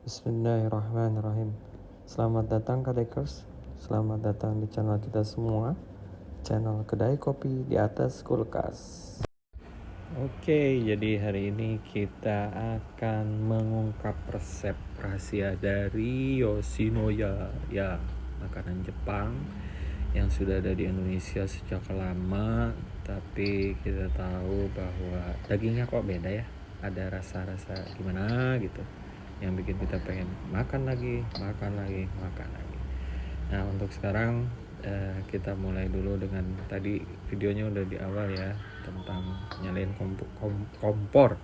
Bismillahirrahmanirrahim. Selamat datang Kadekers. Selamat datang di channel kita semua, channel Kedai Kopi di Atas Kulkas. Oke, jadi hari ini kita akan mengungkap resep rahasia dari Yoshinoya, ya, makanan Jepang yang sudah ada di Indonesia sejak lama, tapi kita tahu bahwa dagingnya kok beda ya, ada rasa-rasa gimana gitu yang bikin kita pengen makan lagi. Nah, untuk sekarang kita mulai dulu dengan tadi videonya udah di awal ya, tentang nyalain kompor.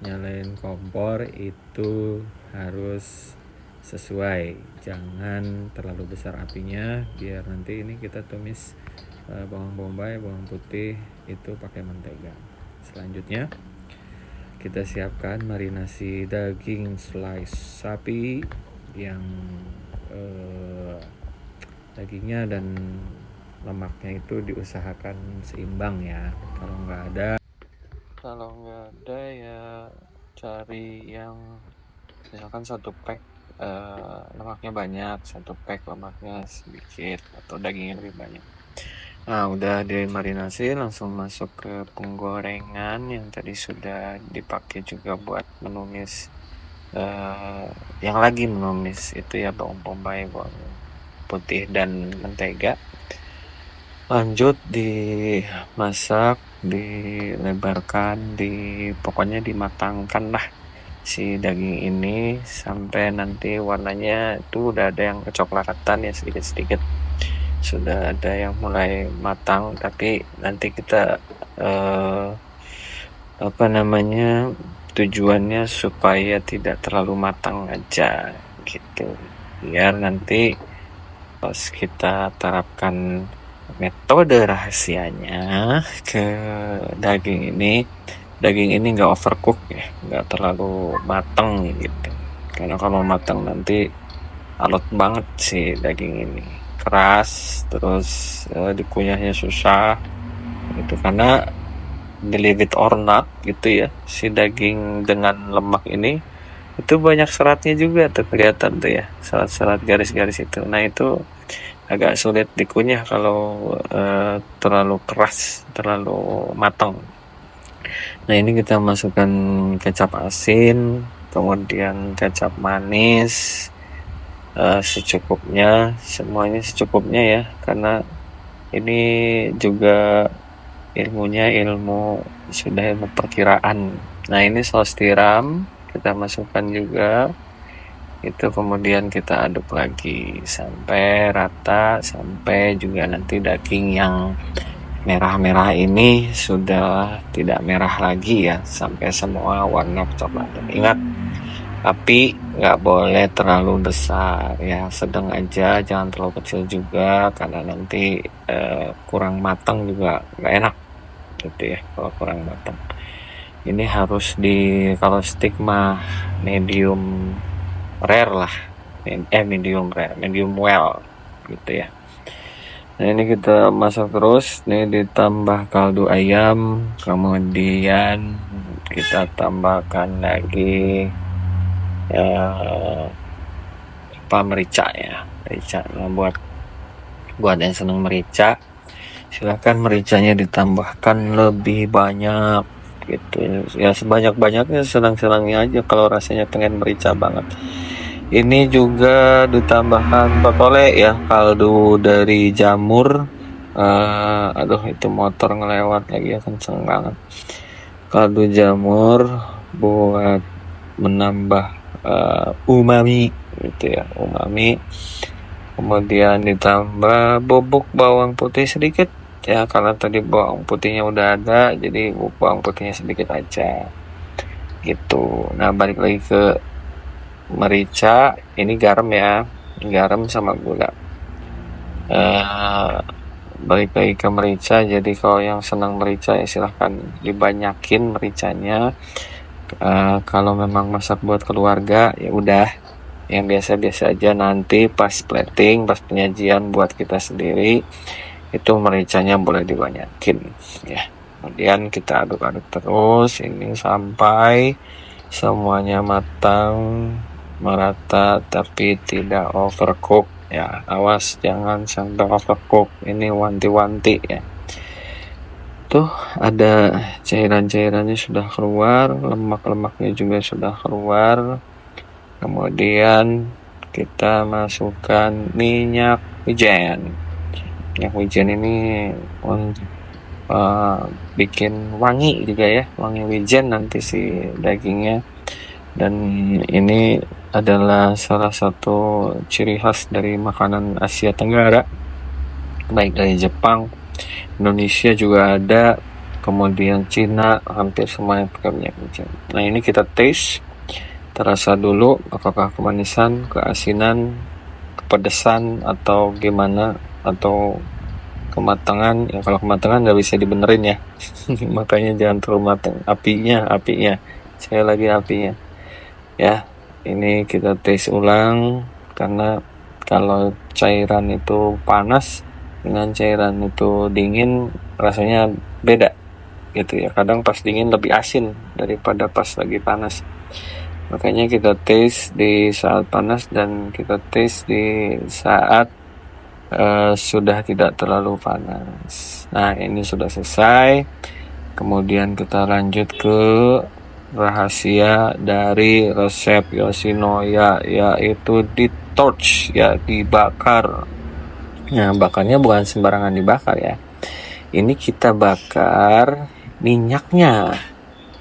Nyalain kompor itu harus sesuai, jangan terlalu besar apinya, biar nanti ini kita tumis bawang bombay, bawang putih itu pakai mentega. Selanjutnya kita siapkan marinasi daging slice sapi yang dagingnya dan lemaknya itu diusahakan seimbang ya. Kalau nggak ada ya cari yang misalkan satu pack lemaknya banyak, satu pack lemaknya sedikit, atau dagingnya lebih banyak. Nah, udah dimarinasi, langsung masuk ke penggorengan yang tadi sudah dipakai juga buat menumis, yang lagi menumis itu ya, bawang bombay, bawang putih dan mentega. Lanjut dimasak, dilebarkan, pokoknya dimatangkan lah si daging ini sampai nanti warnanya itu udah ada yang kecoklatan ya, sedikit-sedikit sudah ada yang mulai matang, tapi nanti kita tujuannya supaya tidak terlalu matang aja gitu, biar nanti pas kita terapkan metode rahasianya ke daging ini nggak overcook ya, nggak terlalu matang gitu, karena kalau matang nanti alot banget si daging ini, keras, terus dikunyahnya susah gitu, karena believe it or not gitu ya, si daging dengan lemak ini itu banyak seratnya juga tuh, kelihatan tuh ya, serat-serat garis-garis itu. Nah, itu agak sulit dikunyah kalau terlalu keras, terlalu matang. Nah, ini kita masukkan kecap asin, kemudian kecap manis, secukupnya, semuanya secukupnya ya, karena ini juga ilmu perkiraan. Nah, ini saus tiram kita masukkan juga, itu kemudian kita aduk lagi sampai rata, sampai juga nanti daging yang merah-merah ini sudah tidak merah lagi ya, sampai semua warna kecoklatan. Ingat, api nggak boleh terlalu besar ya, sedang aja, jangan terlalu kecil juga, karena nanti kurang matang juga nggak enak gitu ya kalau kurang matang. Ini harus kalau stick mah medium rare lah, medium well gitu ya. Nah, ini kita masak terus, ini ditambah kaldu ayam, kemudian kita tambahkan lagi merica ya, Nah, buat yang senang merica, silakan mericanya ditambahkan lebih banyak gitu ya, sebanyak-banyaknya, senang-senangnya aja kalau rasanya pengen merica banget. Ini juga ditambahkan totole ya, kaldu dari jamur. Itu motor ngelewat lagi ya, kenceng banget. Kaldu jamur buat menambah umami gitu ya, umami. Kemudian ditambah bubuk bawang putih sedikit ya, karena tadi bawang putihnya udah ada, jadi bawang putihnya sedikit aja gitu. Nah, balik lagi ke merica, ini garam ya, garam sama gula. Balik lagi ke merica, jadi kalau yang senang merica ya silahkan dibanyakin mericanya. Kalau memang masak buat keluarga ya udah yang biasa-biasa aja, nanti pas plating, pas penyajian buat kita sendiri itu mericanya boleh dibanyakin ya. Kemudian kita aduk-aduk terus ini sampai semuanya matang merata tapi tidak overcook ya. Awas jangan sampai overcook, ini wanti-wanti ya. Tuh ada cairan-cairannya sudah keluar, lemak-lemaknya juga sudah keluar. Kemudian kita masukkan minyak wijen. Minyak wijen ini bikin wangi juga ya, wangi wijen nanti si dagingnya. Dan ini adalah salah satu ciri khas dari makanan Asia Tenggara, baik dari Jepang, Indonesia juga ada, kemudian Cina, hampir semuanya pakai minyak wijen. Nah ini kita taste, terasa dulu apakah kemanisan, keasinan, kepedesan atau gimana, atau kematangan. Ya kalau kematangan nggak bisa dibenerin ya. Makanya jangan terlalu matang. Apinya saya lagi apinya ya. Ini kita tes ulang, karena kalau cairan itu panas dengan cairan itu dingin rasanya beda gitu ya. Kadang pas dingin lebih asin daripada pas lagi panas. Makanya kita tes di saat panas dan kita tes di saat sudah tidak terlalu panas. Nah ini sudah selesai. Kemudian kita lanjut ke rahasia dari resep Yoshinoya, yaitu di torch ya, dibakar. Nah bakarnya bukan sembarangan dibakar ya. Ini kita bakar minyaknya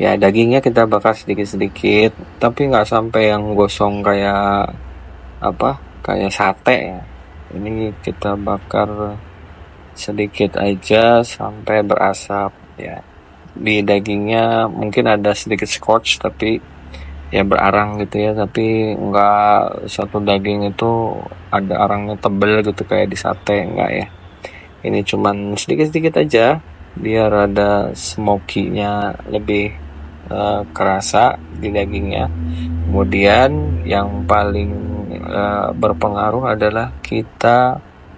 ya. Dagingnya kita bakar sedikit-sedikit, tapi nggak sampai yang gosong kayak kayak sate ya. Ini kita bakar sedikit aja sampai berasap ya. Di dagingnya mungkin ada sedikit scorch, tapi ya berarang gitu ya. Tapi enggak satu daging itu ada arangnya tebel gitu kayak di sate, enggak ya. Ini cuman sedikit-sedikit aja biar ada smoky-nya lebih kerasa di dagingnya. Kemudian yang paling berpengaruh adalah kita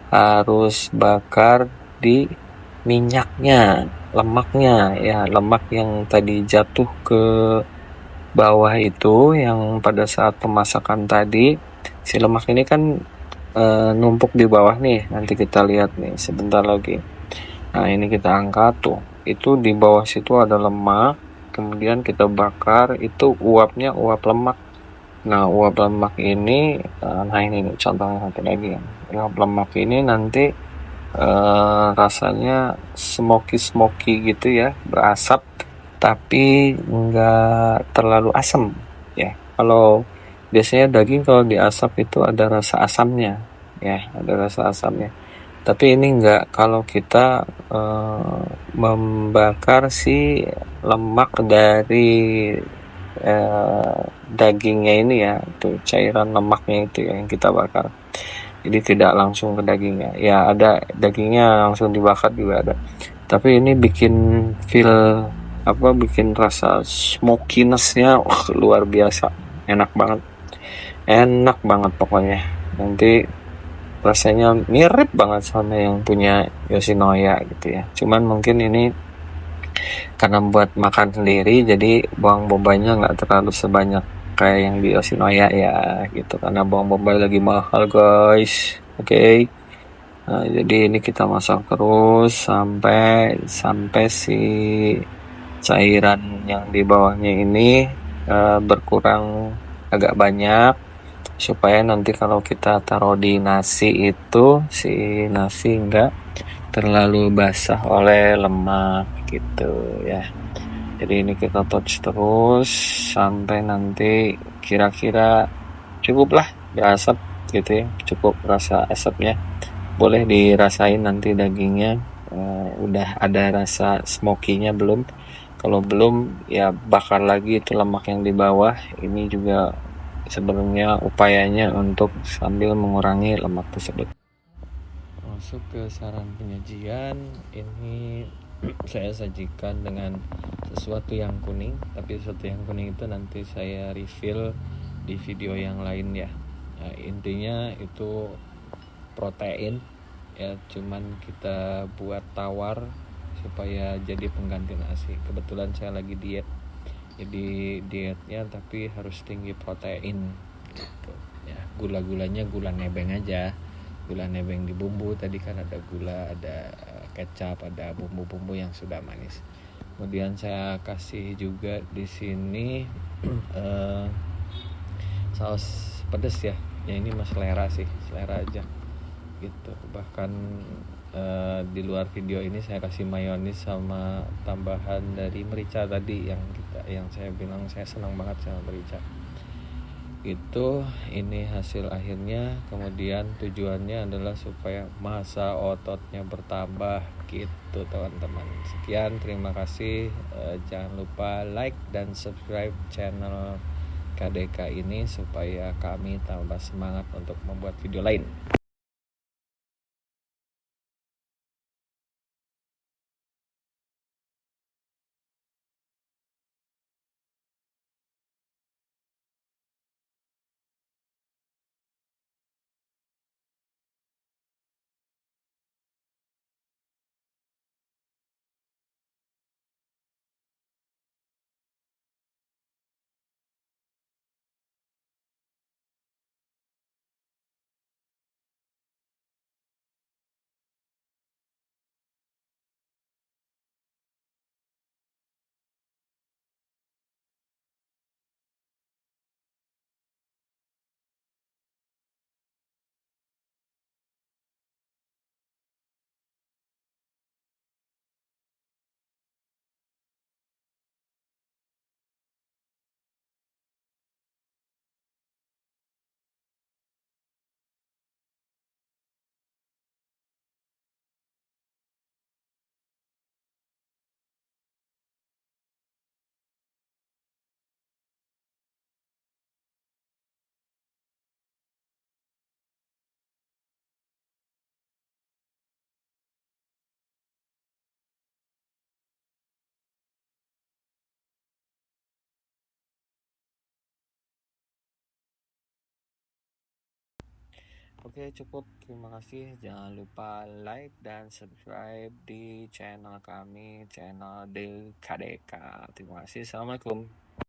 harus bakar di minyaknya, lemaknya ya. Lemak yang tadi jatuh ke bawah itu, yang pada saat pemasakan tadi, si lemak ini kan numpuk di bawah nih. Nanti kita lihat nih sebentar lagi. Nah ini kita angkat tuh, itu di bawah situ ada lemak. Kemudian kita bakar, itu uapnya uap lemak. Nah uap lemak ini, nah ini contohnya satu lagi ya. Uap lemak ini nanti rasanya smoky gitu ya, berasap tapi nggak terlalu asam ya. Kalau biasanya daging kalau diasap itu ada rasa asamnya ya, ada rasa asamnya. Tapi ini enggak, kalau kita membakar si lemak dari dagingnya ini ya, itu cairan lemaknya itu ya yang kita bakar. Jadi tidak langsung ke dagingnya. Ya ada dagingnya langsung dibakar juga ada. Tapi ini bikin bikin rasa smokiness-nya luar biasa. Enak banget pokoknya. Nanti rasanya mirip banget sama yang punya Yoshinoya gitu ya. Cuman mungkin ini karena buat makan sendiri, jadi bawang bombaynya nggak terlalu sebanyak kayak yang di Yoshinoya ya gitu, karena bawang bombay lagi mahal guys. Oke. Nah, jadi ini kita masak terus sampai si cairan yang di bawahnya ini berkurang agak banyak, supaya nanti kalau kita taruh di nasi itu si nasi enggak terlalu basah oleh lemak gitu ya. Jadi ini kita touch terus sampai nanti kira-kira cukup lah berasap gitu ya, cukup rasa asapnya. Boleh dirasain nanti dagingnya udah ada rasa smoky-nya belum. Kalau belum ya bakar lagi itu lemak yang di bawah. Ini juga sebenarnya upayanya untuk sambil mengurangi lemak tersebut. Masuk ke saran penyajian, ini saya sajikan dengan sesuatu yang kuning, tapi sesuatu yang kuning itu nanti saya reveal di video yang lain ya. Nah, intinya itu protein ya, cuman kita buat tawar supaya jadi pengganti nasi. Kebetulan saya lagi diet, jadi dietnya tapi harus tinggi protein gula-gulanya gula nebeng aja, gula nebeng di bumbu. Tadi kan ada gula, ada kecap, ada bumbu-bumbu yang sudah manis. Kemudian saya kasih juga di sini saus pedas ya. Ya ini mas selera sih, selera aja gitu. Bahkan di luar video ini saya kasih mayonis sama tambahan dari merica tadi yang saya bilang saya senang banget sama merica. Itu ini hasil akhirnya. Kemudian tujuannya adalah supaya massa ototnya bertambah gitu teman-teman. Sekian, terima kasih. Jangan lupa like dan subscribe channel KDK ini supaya kami tambah semangat untuk membuat video lain. Oke, cukup. Terima kasih. Jangan lupa like dan subscribe di channel kami, channel Del KDK. Terima kasih. Assalamualaikum.